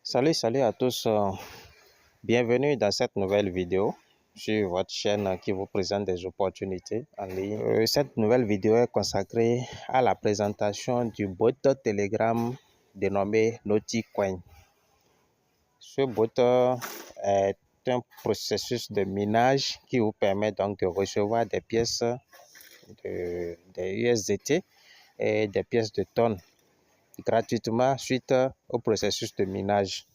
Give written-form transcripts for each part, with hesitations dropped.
Salut à tous. Bienvenue dans cette nouvelle vidéo sur votre chaîne qui vous présente des opportunités en ligne. Cette nouvelle vidéo est consacrée à la présentation du bot Telegram dénommé NaughtyCoin. Ce bot est un processus de minage qui vous permet donc de recevoir des pièces des USDT et des pièces de tonnes gratuitement suite au processus de minage.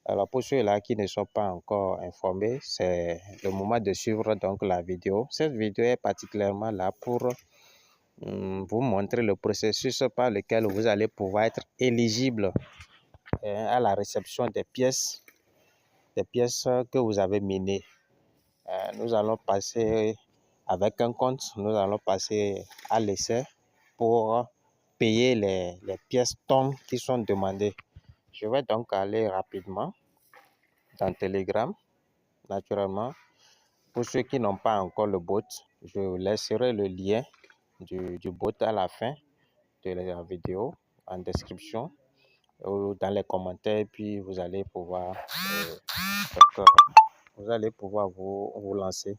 Alors pour ceux-là qui ne sont pas encore informés, c'est le moment de suivre donc la vidéo. Cette vidéo est particulièrement là pour vous montrer le processus par lequel vous allez pouvoir être éligible à la réception des pièces que vous avez minées. Nous allons passer avec un compte, nous allons passer à l'essai pour payer les pièces tonnes qui sont demandées. Je vais donc aller rapidement dans Telegram, naturellement. Pour ceux qui n'ont pas encore le bot, je vous laisserai le lien du bot à la fin de la vidéo, en description ou dans les commentaires, puis vous allez pouvoir, vous lancer.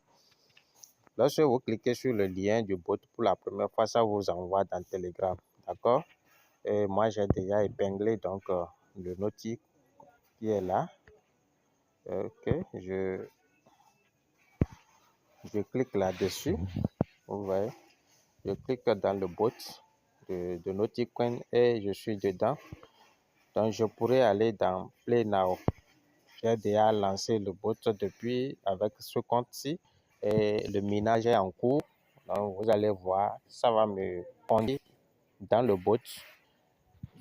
Lorsque vous cliquez sur le lien du bot pour la première fois, ça vous envoie dans Telegram, d'accord? Et moi, j'ai déjà épinglé donc le Naughty qui est là. Ok, je clique là-dessus. Vous voyez, je clique dans le bot de NaughtyCoin et je suis dedans. Donc, je pourrais aller dans Play Now. J'ai déjà lancé le bot depuis avec ce compte-ci et le minage est en cours. Donc, vous allez voir, ça va me conduire dans le bot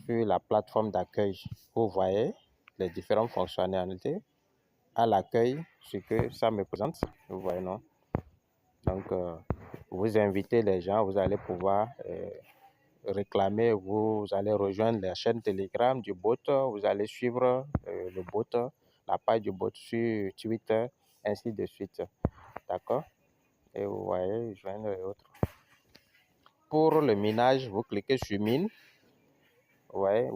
sur la plateforme d'accueil. Vous voyez les différentes fonctionnalités à l'accueil, ce que ça me présente. Vous voyez, non? Donc, vous invitez les gens, vous allez pouvoir réclamer, vous allez rejoindre la chaîne Telegram du bot, vous allez suivre le bot, la page du bot sur Twitter, ainsi de suite. D'accord? Et vous voyez, joindre et autres. Pour le minage, vous cliquez sur mine. Vous voyez,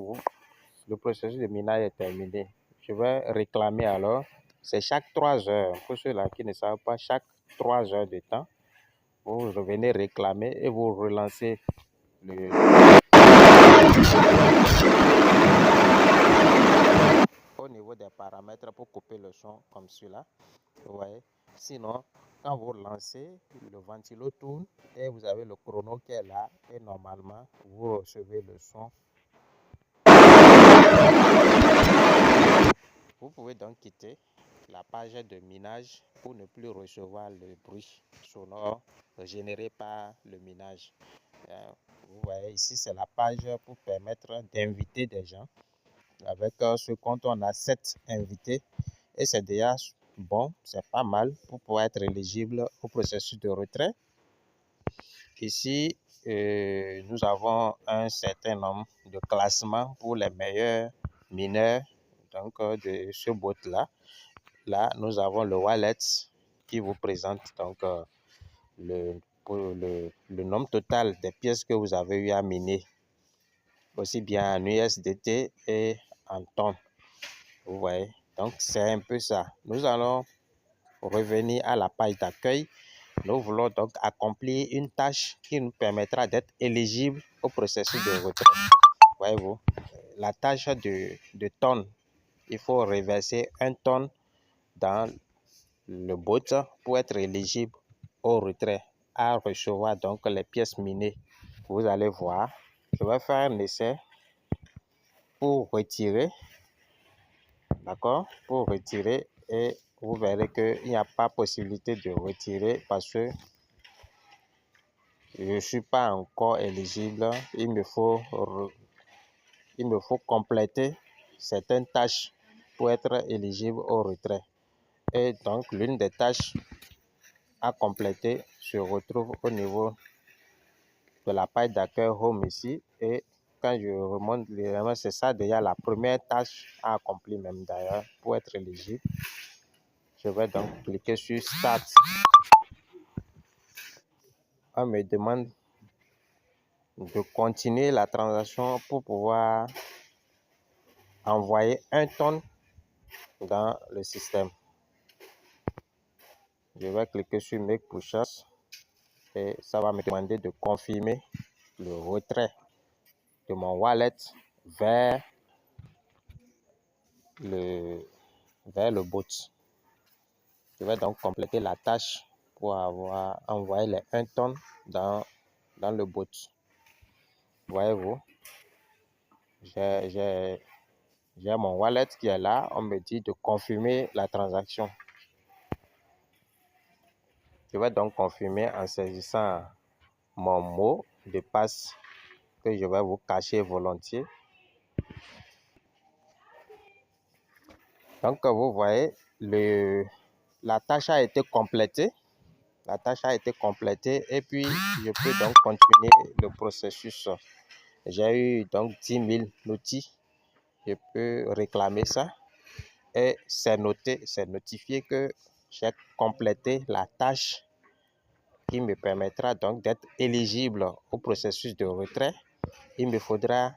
le processus de minage est terminé. Je vais réclamer alors. C'est chaque 3 heures. Pour ceux-là qui ne savent pas, chaque 3 heures de temps, vous revenez réclamer et vous relancez au niveau des paramètres pour couper le son comme cela. Vous voyez. Sinon, quand vous lancez, le ventilo tourne et vous avez le chrono qui est là et normalement, vous recevez le son. Vous pouvez donc quitter la page de minage pour ne plus recevoir le bruit sonore généré par le minage. Vous voyez ici, c'est la page pour permettre d'inviter des gens. Avec ce compte, on a 7 invités et c'est déjà bon, c'est pas mal pour pouvoir être éligible au processus de retrait. Ici, nous avons un certain nombre de classements pour les meilleurs mineurs donc, de ce bot-là. Là, nous avons le wallet qui vous présente donc, le nombre total des pièces que vous avez eu à miner, aussi bien en USDT et en tonnes. Vous voyez, donc c'est un peu ça. Nous allons revenir à la page d'accueil. Nous voulons donc accomplir une tâche qui nous permettra d'être éligible au processus de retrait. Voyez-vous, la tâche de tonnes. Il faut reverser 1 tonne dans le bot pour être éligible au retrait, à recevoir donc les pièces minées. Vous allez voir, je vais faire un essai pour retirer, d'accord, pour retirer et vous verrez qu'il n'y a pas possibilité de retirer parce que je ne suis pas encore éligible. Il me faut compléter certaines tâches pour être éligible au retrait. Et donc, l'une des tâches à compléter se retrouve au niveau de la page d'accueil Home ici. Et quand je remonte légèrement, c'est ça déjà la première tâche à accomplir même d'ailleurs pour être éligible. Je vais donc cliquer sur Start. On me demande de continuer la transaction pour pouvoir envoyer 1 tonne dans le système. Je vais cliquer sur Make Push-ups et ça va me demander de confirmer le retrait de mon wallet vers le bot. Je vais donc compléter la tâche pour avoir envoyé les 1 tonne dans le bot. Voyez-vous, j'ai mon wallet qui est là. On me dit de confirmer la transaction. Je vais donc confirmer en saisissant mon mot de passe que je vais vous cacher volontiers. Donc, vous voyez, la tâche a été complétée. La tâche a été complétée et puis je peux donc continuer le processus. J'ai eu donc 10 000 outils. Je peux réclamer ça et c'est noté, c'est notifié que j'ai complété la tâche qui me permettra donc d'être éligible au processus de retrait. Il me faudra,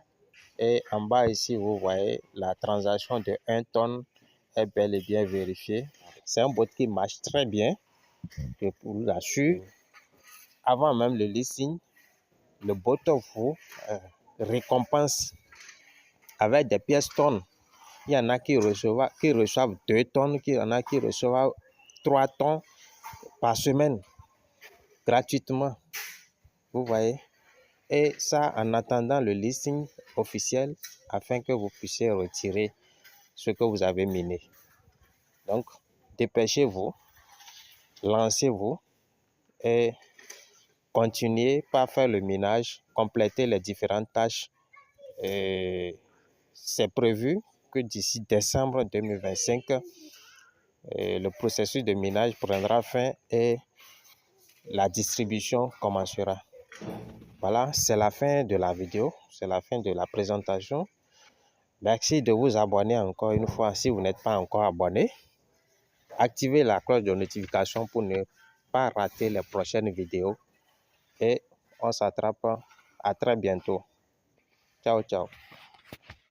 et en bas ici, vous voyez, la transaction de 1 tonne est bel et bien vérifiée. C'est un bot qui marche très bien, je vous l'assure. Avant même le listing, le bot vous récompense avec des pièces tonnes. Il y en a qui reçoivent 2 tonnes, il y en a qui reçoivent 3 tonnes par semaine, gratuitement. Vous voyez? Et ça en attendant le listing officiel afin que vous puissiez retirer ce que vous avez miné. Donc, dépêchez-vous, lancez-vous et continuez par faire le minage, complétez les différentes tâches. C'est prévu que d'ici décembre 2025, le processus de minage prendra fin et la distribution commencera. Voilà, c'est la fin de la vidéo, c'est la fin de la présentation. Merci de vous abonner encore une fois si vous n'êtes pas encore abonné. Activez la cloche de notification pour ne pas rater les prochaines vidéos. Et on s'attrape à très bientôt. Ciao, ciao.